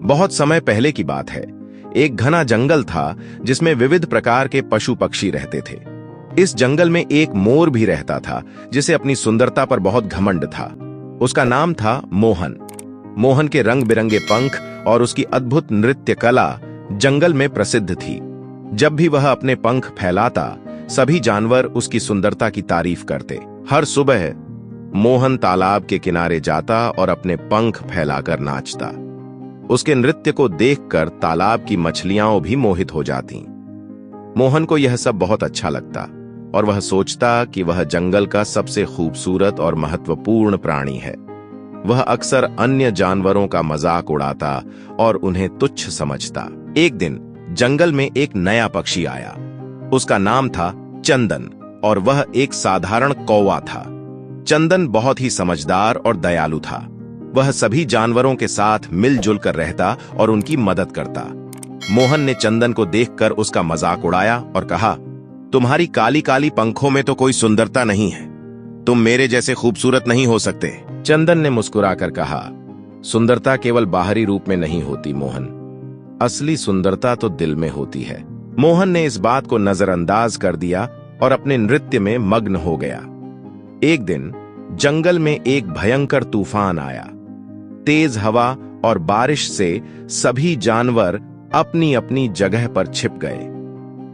बहुत समय पहले की बात है। एक घना जंगल था जिसमें विविध प्रकार के पशु पक्षी रहते थे। इस जंगल में एक मोर भी रहता था जिसे अपनी सुंदरता पर बहुत घमंड था। उसका नाम था मोहन। मोहन के रंग बिरंगे पंख और उसकी अद्भुत नृत्य कला जंगल में प्रसिद्ध थी। जब भी वह अपने पंख फैलाता, सभी जानवर उसकी सुंदरता की तारीफ करते। हर सुबह मोहन तालाब के किनारे जाता और अपने पंख फैलाकर नाचता। उसके नृत्य को देखकर तालाब की मछलियां भी मोहित हो जातीं। मोहन को यह सब बहुत अच्छा लगता और वह सोचता कि वह जंगल का सबसे खूबसूरत और महत्वपूर्ण प्राणी है। वह अक्सर अन्य जानवरों का मजाक उड़ाता और उन्हें तुच्छ समझता। एक दिन जंगल में एक नया पक्षी आया। उसका नाम था चंदन और वह एक साधारण कौवा था। चंदन बहुत ही समझदार और दयालु था। वह सभी जानवरों के साथ मिलजुल कर रहता और उनकी मदद करता। मोहन ने चंदन को देखकर उसका मजाक उड़ाया और कहा, तुम्हारी काली काली पंखों में तो कोई सुंदरता नहीं है। तुम मेरे जैसे खूबसूरत नहीं हो सकते। चंदन ने मुस्कुराकर कहा, सुंदरता केवल बाहरी रूप में नहीं होती मोहन, असली सुंदरता तो दिल में होती है। मोहन ने इस बात को नजरअंदाज कर दिया और अपने नृत्य में मग्न हो गया। एक दिन जंगल में एक भयंकर तूफान आया। तेज हवा और बारिश से सभी जानवर अपनी अपनी जगह पर छिप गए।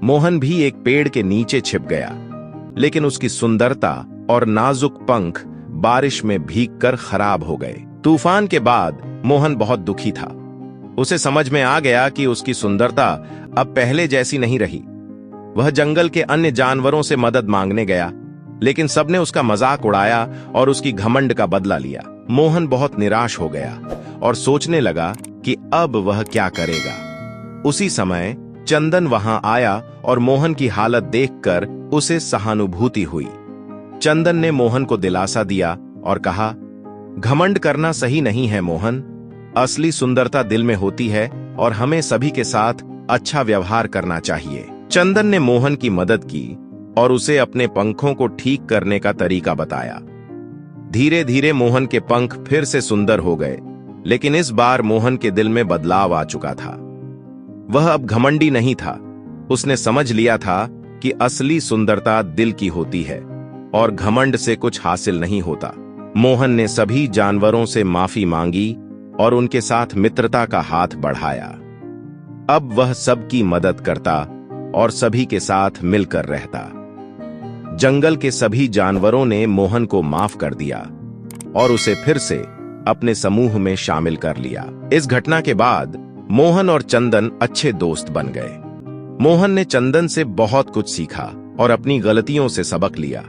मोहन भी एक पेड़ के नीचे छिप गया, लेकिन उसकी सुंदरता और नाजुक पंख बारिश में भीगकर खराब हो गए। तूफान के बाद मोहन बहुत दुखी था। उसे समझ में आ गया कि उसकी सुंदरता अब पहले जैसी नहीं रही। वह जंगल के अन्य जानवरों से मदद मांगने गया, लेकिन सबने उसका मजाक उड़ाया और उसकी घमंड का बदला लिया। मोहन बहुत निराश हो गया और सोचने लगा कि अब वह क्या करेगा। उसी समय चंदन वहां आया और मोहन की हालत देखकर उसे सहानुभूति हुई। चंदन ने मोहन को दिलासा दिया और कहा, घमंड करना सही नहीं है मोहन, असली सुंदरता दिल में होती है और हमें सभी के साथ अच्छा व्यवहार करना चाहिए। चंदन ने मोहन की मदद की और उसे अपने पंखों को ठीक करने का तरीका बताया। धीरे धीरे मोहन के पंख फिर से सुंदर हो गए, लेकिन इस बार मोहन के दिल में बदलाव आ चुका था। वह अब घमंडी नहीं था। उसने समझ लिया था कि असली सुंदरता दिल की होती है और घमंड से कुछ हासिल नहीं होता। मोहन ने सभी जानवरों से माफी मांगी और उनके साथ मित्रता का हाथ बढ़ाया। अब वह सबकी मदद करता और सभी के साथ मिलकर रहता। जंगल के सभी जानवरों ने मोहन को माफ कर दिया और उसे फिर से अपने समूह में शामिल कर लिया। इस घटना के बाद मोहन और चंदन अच्छे दोस्त बन गए। मोहन ने चंदन से बहुत कुछ सीखा और अपनी गलतियों से सबक लिया।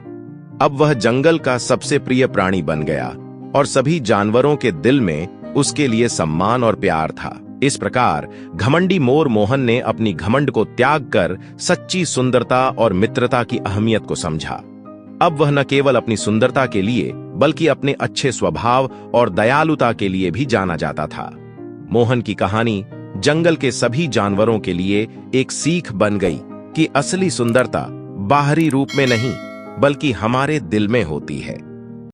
अब वह जंगल का सबसे प्रिय प्राणी बन गया और सभी जानवरों के दिल में उसके लिए सम्मान और प्यार था। इस प्रकार घमंडी मोर मोहन ने अपनी घमंड को त्याग कर सच्ची सुंदरता और मित्रता की अहमियत को समझा। अब वह न केवल अपनी सुंदरता के लिए बल्कि अपने अच्छे स्वभाव और दयालुता के लिए भी जाना जाता था। मोहन की कहानी जंगल के सभी जानवरों के लिए एक सीख बन गई कि असली सुंदरता बाहरी रूप में नहीं बल्कि हमारे दिल में होती है।